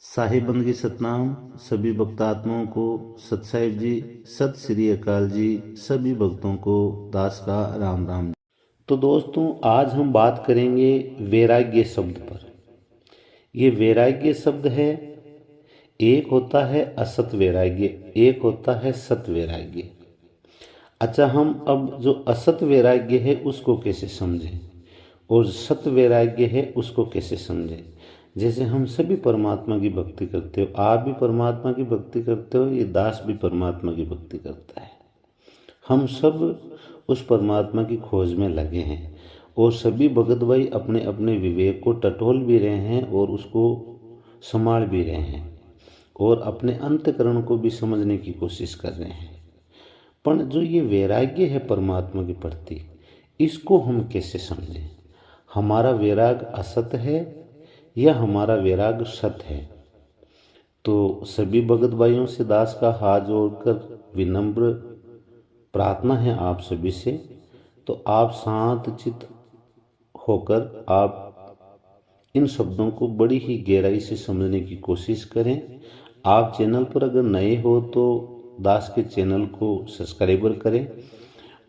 साहिबंद की सतनाम। सभी भक्तात्माओं को सत साहिब जी, सत श्री अकाल जी। सभी भक्तों को दास का राम राम। तो दोस्तों, आज हम बात करेंगे वैराग्य शब्द पर। ये वैराग्य शब्द है, एक होता है असत वैराग्य, एक होता है सत वैराग्य। अच्छा, हम अब जो असत वैराग्य है उसको कैसे समझें और सत वैराग्य है उसको कैसे समझें। जैसे हम सभी परमात्मा की भक्ति करते हो, आप भी परमात्मा की भक्ति करते हो, ये दास भी परमात्मा की भक्ति करता है। हम सब उस परमात्मा की खोज में लगे हैं और सभी भगत भाई अपने अपने विवेक को टटोल भी रहे हैं और उसको संभाल भी रहे हैं और अपने अंतकरण को भी समझने की कोशिश कर रहे हैं। पर जो ये वैराग्य है परमात्मा के प्रति, इसको हम कैसे समझें। हमारा वैराग असत है या हमारा वैराग सत है। तो सभी भगत भाइयों से दास का हाथ जोड़कर विनम्र प्रार्थना है आप सभी से, तो आप शांत चित्त होकर आप इन शब्दों को बड़ी ही गहराई से समझने की कोशिश करें। आप चैनल पर अगर नए हो तो दास के चैनल को सब्सक्राइबर करें,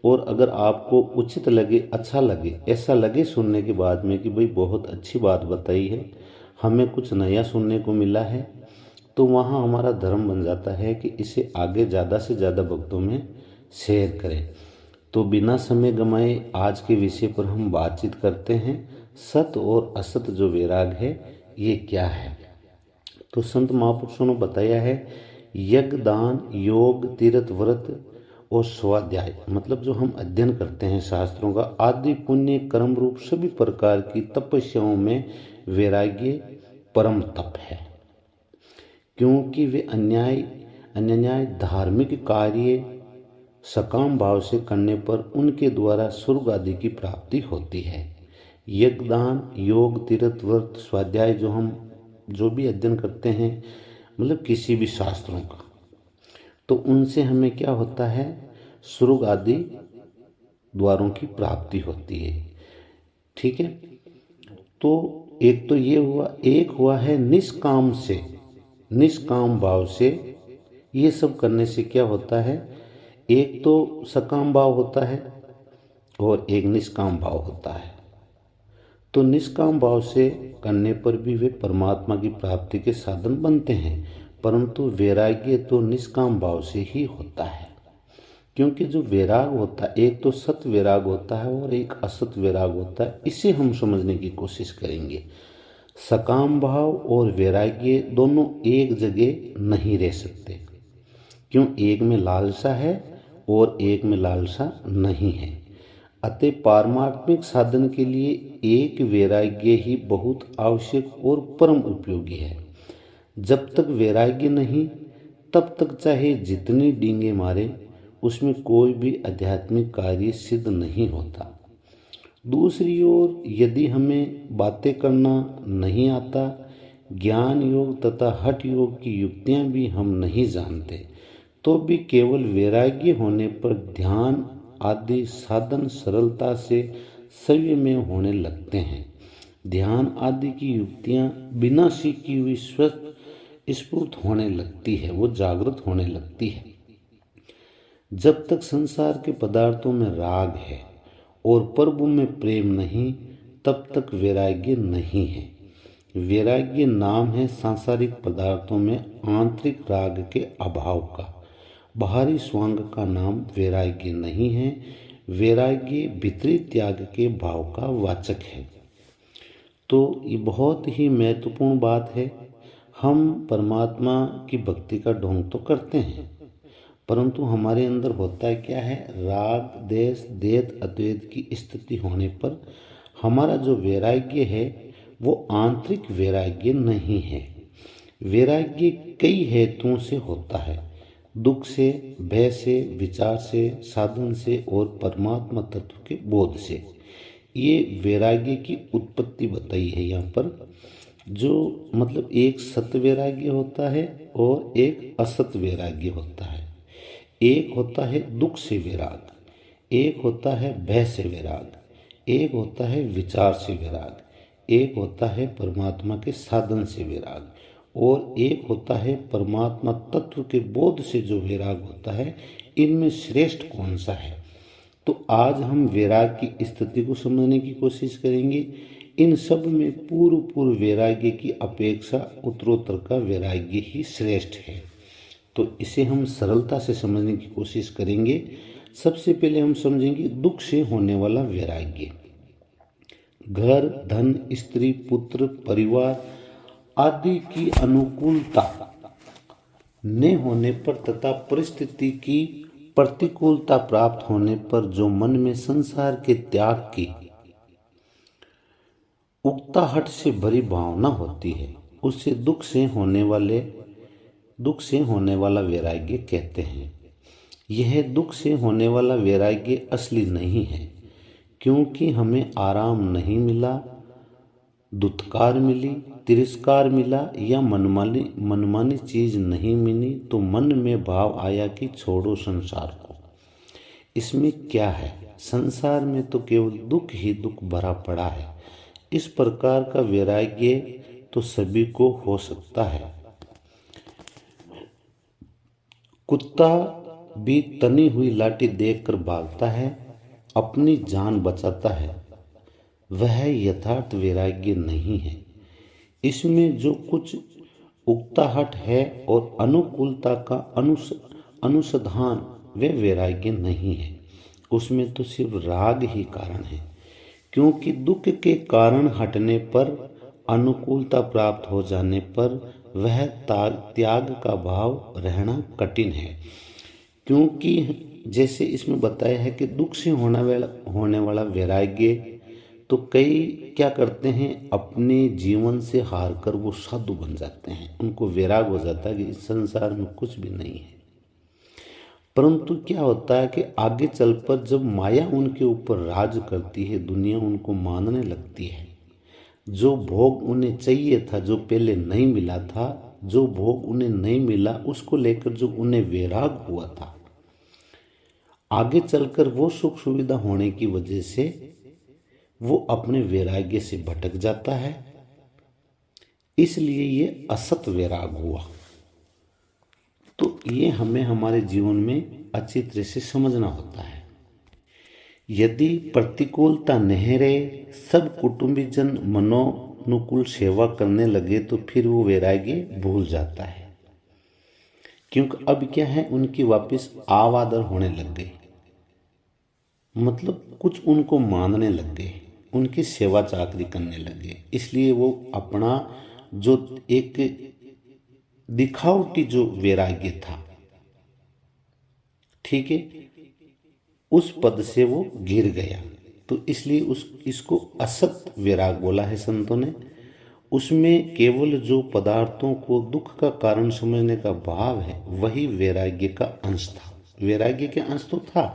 और अगर आपको उचित लगे, अच्छा लगे, ऐसा लगे सुनने के बाद में कि भाई बहुत अच्छी बात बताई है, हमें कुछ नया सुनने को मिला है, तो वहाँ हमारा धर्म बन जाता है कि इसे आगे ज़्यादा से ज़्यादा भक्तों में शेयर करें। तो बिना समय गंवाए आज के विषय पर हम बातचीत करते हैं। सत और असत जो वैराग है ये क्या है। तो संत महापुरुषों ने बताया है, यज्ञ, दान, योग, तीर्थ, व्रत और स्वाध्याय, मतलब जो हम अध्ययन करते हैं शास्त्रों का, आदि पुण्य कर्म रूप सभी प्रकार की तपस्याओं में वैराग्य परम तप है। क्योंकि वे अन्याय धार्मिक कार्य सकाम भाव से करने पर उनके द्वारा स्वर्ग आदि की प्राप्ति होती है। यज्ञ, दान, योग, तीर्थ, व्रत, स्वाध्याय जो हम जो भी अध्ययन करते हैं, मतलब किसी भी शास्त्रों का, तो उनसे हमें क्या होता है, स्वर्ग आदि द्वारों की प्राप्ति होती है। ठीक है। तो एक तो ये हुआ, एक हुआ है निष्काम से, निष्काम भाव से ये सब करने से क्या होता है, एक तो सकाम भाव होता है और एक निष्काम भाव होता है। तो निष्काम भाव से करने पर भी वे परमात्मा की प्राप्ति के साधन बनते हैं, परंतु वैराग्य तो निष्काम भाव से ही होता है। क्योंकि जो वैराग होता है, एक तो सत वैराग होता है और एक असत वैराग होता है। इसे हम समझने की कोशिश करेंगे। सकाम भाव और वैराग्य दोनों एक जगह नहीं रह सकते। क्यों, एक में लालसा है और एक में लालसा नहीं है। अतः पारमात्मिक साधन के लिए एक वैराग्य ही बहुत आवश्यक और परम उपयोगी है। जब तक वैराग्य नहीं, तब तक चाहे जितनी डींगे मारे, उसमें कोई भी आध्यात्मिक कार्य सिद्ध नहीं होता। दूसरी ओर यदि हमें बातें करना नहीं आता, ज्ञान योग तथा हठ योग की युक्तियां भी हम नहीं जानते, तो भी केवल वैराग्य होने पर ध्यान आदि साधन सरलता से सव्य में होने लगते हैं। ध्यान आदि की युक्तियां बिना सीखी हुई स्वस्थ स्फूर्त होने लगती है, वो जागृत होने लगती है। जब तक संसार के पदार्थों में राग है और प्रभु में प्रेम नहीं, तब तक वैराग्य नहीं है। वैराग्य नाम है सांसारिक पदार्थों में आंतरिक राग के अभाव का। बाहरी स्वांग का नाम वैराग्य नहीं है। वैराग्य भीतरी त्याग के भाव का वाचक है। तो ये बहुत ही महत्वपूर्ण बात है। हम परमात्मा की भक्ति का ढोंग तो करते हैं, परंतु हमारे अंदर होता है क्या है, राग, देश, द्वैत, अद्वैत की स्थिति होने पर हमारा जो वैराग्य है वो आंतरिक वैराग्य नहीं है। वैराग्य कई हेतुओं से होता है, दुख से, भय से, विचार से, साधन से और परमात्मा तत्व के बोध से। ये वैराग्य की उत्पत्ति बताई है यहाँ पर। जो मतलब एक सत वैराग्य होता है और एक असत वैराग्य होता है। एक होता है दुख से वैराग, एक होता है भय से वैराग, एक होता है विचार से वैराग, एक होता है परमात्मा के साधन से वैराग, और एक होता है परमात्मा तत्व के बोध से जो वैराग होता है। इनमें श्रेष्ठ कौन सा है? तो आज हम वैराग की स्थिति को समझने की कोशिश करेंगे। इन सब में पूर्व वैराग्य की अपेक्षा उत्तरोत्तर का वैराग्य ही श्रेष्ठ है। तो इसे हम सरलता से समझने की कोशिश करेंगे। सबसे पहले हम समझेंगे दुख से होने वाला वैराग्य। घर, धन, स्त्री, पुत्र, परिवार आदि की अनुकूलता न होने पर तथा परिस्थिति की प्रतिकूलता प्राप्त होने पर जो मन में संसार के त्याग की उकताहट से भरी भावना होती है, उसे दुख से होने वाला वैराग्य कहते हैं। यह दुख से होने वाला वैराग्य असली नहीं है, क्योंकि हमें आराम नहीं मिला, दुत्कार मिली, तिरस्कार मिला या मनमानी चीज नहीं मिली, तो मन में भाव आया कि छोड़ो संसार को। इसमें क्या है? संसार में तो केवल दुख ही दुख भरा पड़ा है। इस प्रकार का वैराग्य तो सभी को हो सकता है। कुत्ता भी तनी हुई लाठी देखकर भागता है, अपनी जान बचाता है। वह यथार्थ वैराग्य नहीं है। इसमें जो कुछ उकताहट है और अनुकूलता का अनुसंधान वे वैराग्य नहीं है। उसमें तो सिर्फ राग ही कारण है, क्योंकि दुख के कारण हटने पर, अनुकूलता प्राप्त हो जाने पर वह त्याग का भाव रहना कठिन है। क्योंकि जैसे इसमें बताया है कि दुख से होने वाला वैराग्य, तो कई क्या करते हैं, अपने जीवन से हार कर वो साधु बन जाते हैं। उनको वैराग हो जाता है कि इस संसार में कुछ भी नहीं है। परंतु क्या होता है कि आगे चल कर जब माया उनके ऊपर राज करती है, दुनिया उनको मानने लगती है, जो भोग उन्हें चाहिए था, जो पहले नहीं मिला था, जो भोग उन्हें नहीं मिला, उसको लेकर जो उन्हें वैराग हुआ था, आगे चलकर वो सुख सुविधा होने की वजह से वो अपने वैराग्य से भटक जाता है। इसलिए ये असत वैराग हुआ। तो ये हमें हमारे जीवन में अच्छी तरह से समझना होता है। यदि प्रतिकूलता नहीं रहे, सब कुटुंबीजन मनोनुकूल सेवा करने लगे, तो फिर वो वैराग्य भूल जाता है। क्योंकि अब क्या है, उनकी वापस आवादर होने लग गई, मतलब कुछ उनको मानने लग गए, उनकी सेवा चाकरी करने लगे। इसलिए वो अपना जो एक दिखावटी जो वैराग्य था, ठीक है, उस पद से वो गिर गया। तो इसलिए इसको असत वैराग बोला है संतों ने। उसमें केवल जो पदार्थों को दुख का कारण समझने का भाव है, वही वैराग्य का अंश था। वैराग्य के अंश तो था,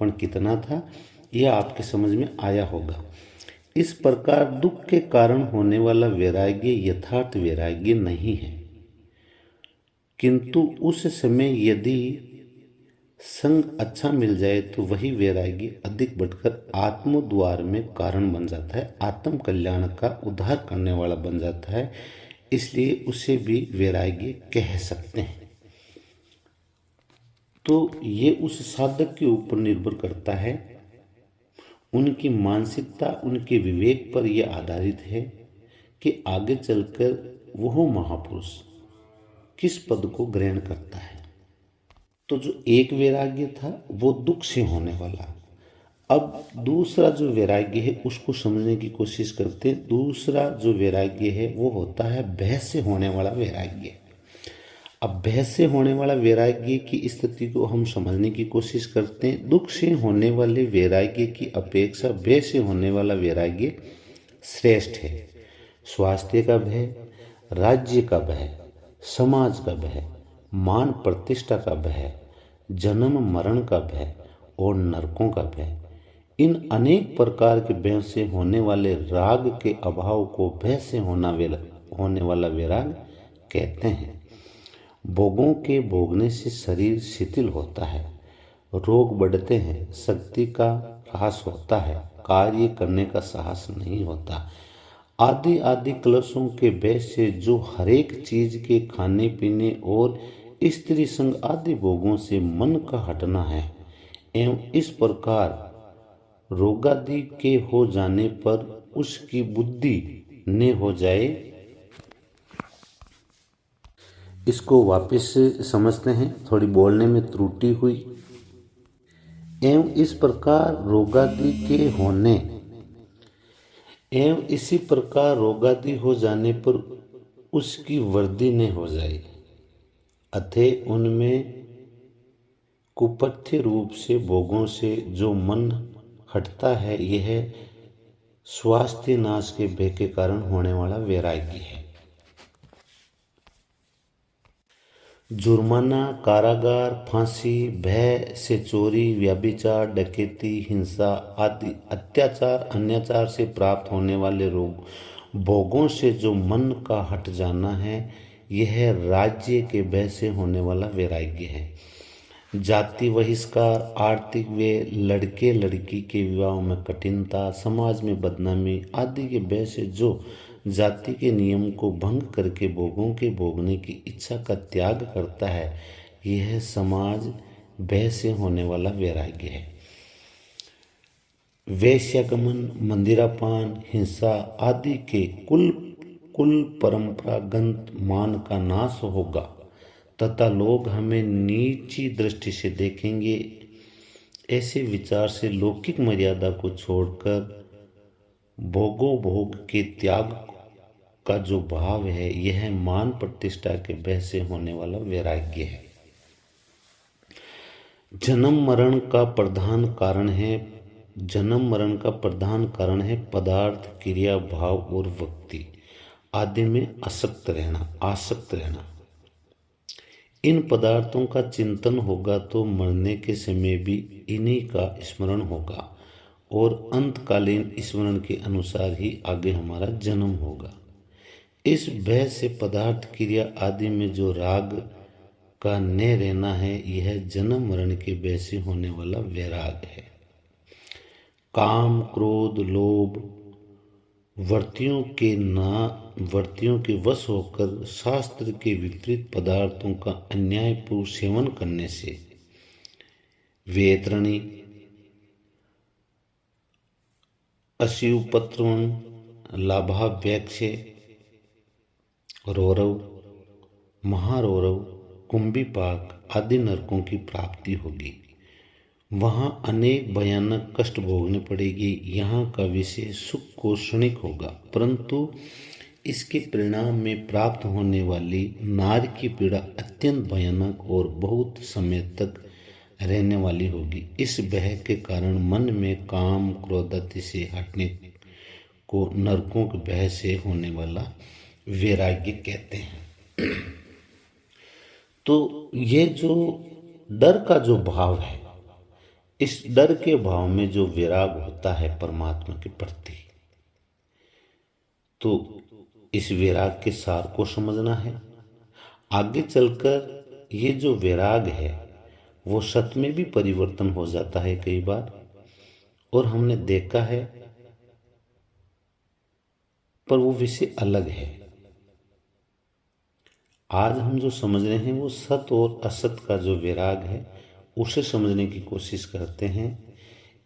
पर कितना था यह आपके समझ में आया होगा। इस प्रकार दुख के कारण होने वाला वैराग्य यथार्थ वैराग्य नहीं है, किंतु उस समय यदि संग अच्छा मिल जाए तो वही वैराग्य अधिक बढ़कर आत्म द्वार में कारण बन जाता है, आत्म कल्याण का उद्धार करने वाला बन जाता है। इसलिए उसे भी वैराग्य कह सकते हैं। तो ये उस साधक के ऊपर निर्भर करता है, उनकी मानसिकता, उनके विवेक पर यह आधारित है कि आगे चलकर वह महापुरुष किस पद को ग्रहण करता है। तो जो एक वैराग्य था वो दुख से होने वाला। अब दूसरा जो वैराग्य है उसको समझने की कोशिश करते हैं। दूसरा जो वैराग्य है वो होता है भय से होने वाला वैराग्य। अब भय से होने वाला वैराग्य की स्थिति को हम समझने की कोशिश करते हैं। दुख से होने वाले वैराग्य की अपेक्षा भय से होने वाला वैराग्य श्रेष्ठ है। स्वास्थ्य का भय, राज्य का भय, समाज का भय, मान प्रतिष्ठा का भय, जन्म मरण का भय और नरकों का भय, इन अनेक प्रकार के भय से होने वाले राग के अभाव को भय से होने वाला वैराग कहते हैं। भोगों के भोगने से शरीर शिथिल होता है, रोग बढ़ते हैं, शक्ति का ह्रास होता है, कार्य करने का साहस नहीं होता, आदि आदि कलशों के भय से जो हरेक चीज के खाने पीने और स्त्री संग आदि भोगों से मन का हटना है एवं इस प्रकार रोगादि के हो जाने पर उसकी बुद्धि ने हो जाए। इसको वापस समझते हैं, थोड़ी बोलने में त्रुटि हुई। एवं इस प्रकार रोगादि के होने एवं इसी प्रकार रोगादि हो जाने पर उसकी वृद्धि न हो जाए, अतः उनमें कुपथ्य रूप से भोगों से जो मन हटता है, यह स्वास्थ्य नाश के भय के कारण होने वाला वैराग्य है। जुर्माना, कारागार, फांसी, भय से चोरी, व्यभिचार, डकैती, हिंसा आदि अत्याचार अन्याचार से प्राप्त होने वाले रोग भोगों से जो मन का हट जाना है, यह राज्य के भय से होने वाला वैराग्य है। जाति बहिष्कार, आर्थिक व्यय, लड़के लड़की के विवाह में कठिनता, समाज में बदनामी आदि के भय से जो जाति के नियम को भंग करके भोगों के भोगने की इच्छा का त्याग करता है, यह समाज भय से होने वाला वैराग्य है। वैश्यागमन, मंदिरापान, हिंसा आदि के कुल परंपरागत मान का नाश होगा तथा लोग हमें नीची दृष्टि से देखेंगे। ऐसे विचार से लौकिक मर्यादा को छोड़कर भोग के त्याग का जो भाव है, यह मान प्रतिष्ठा के भय से होने वाला वैराग्य है। जन्म मरण का प्रधान कारण है पदार्थ, क्रिया, भाव और वक्ति आदि में आसक्त रहना। इन पदार्थों का चिंतन होगा तो मरने के समय भी इन्हीं का स्मरण होगा और अंतकालीन स्मरण के अनुसार ही आगे हमारा जन्म होगा। इस भय से पदार्थ, क्रिया आदि में जो राग का न रहना है, यह जन्म मरण के भय से होने वाला वैराग है। काम, क्रोध, लोभ वर्तियों के वश होकर शास्त्र के विपरीत पदार्थों का अन्यायपूर्ण सेवन करने से वेतरणी, अशिवपत्रवन, लाभाव्यक्ष, रौरव, महारौरव, कुंभीपाक आदि नरकों की प्राप्ति होगी। वहाँ अनेक भयानक कष्ट भोगने पड़ेगी। यहाँ का विषय सुख को क्षणिक होगा, परंतु इसके परिणाम में प्राप्त होने वाली नार की पीड़ा अत्यंत भयानक और बहुत समय तक रहने वाली होगी। इस भय के कारण मन में काम, क्रोध आदि से हटने को नरकों के भय से होने वाला वैराग्य कहते हैं। तो ये जो डर का जो भाव है, इस डर के भाव में जो विराग होता है परमात्मा के प्रति, तो इस विराग के सार को समझना है। आगे चलकर ये जो विराग है वो सत में भी परिवर्तन हो जाता है कई बार, और हमने देखा है, पर वो विषय अलग है। आज हम जो समझ रहे हैं वो सत और असत का जो वैराग है उसे समझने की कोशिश करते हैं।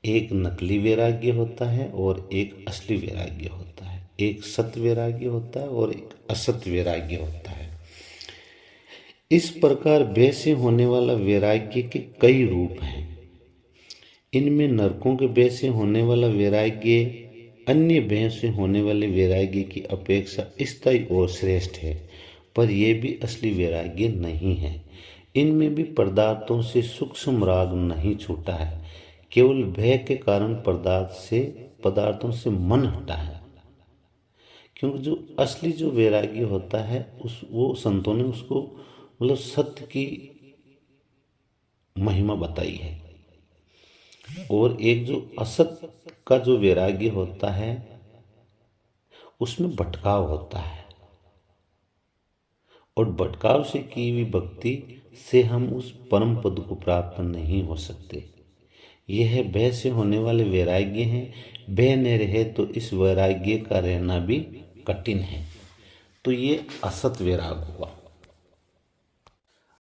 एक नकली वैराग्य होता है और एक असली वैराग्य होता है। एक सत वैराग्य होता है और एक असत वैराग्य होता है। इस प्रकार भय से होने वाला वैराग्य के कई रूप हैं। इनमें नरकों के भय से होने वाला वैराग्य अन्य भय से होने वाले वैराग्य की अपेक्षा स्थायी और श्रेष्ठ है, पर यह भी असली वैराग्य नहीं है। इनमें भी पदार्थों से सूक्ष्म राग नहीं छूटा है, केवल भय के कारण पदार्थों से मन हटा है। क्योंकि जो असली जो वैराग्य होता है वो संतों ने उसको मतलब सत्य की महिमा बताई है, और एक जो असत का जो वैराग्य होता है उसमें भटकाव होता है, और भटकाव से की हुई भक्ति से हम उस परम पद को प्राप्त नहीं हो सकते। यह भय से होने वाले वैराग्य हैं। भय न रहे तो इस वैराग्य का रहना भी कठिन है। तो ये असत वैराग हुआ।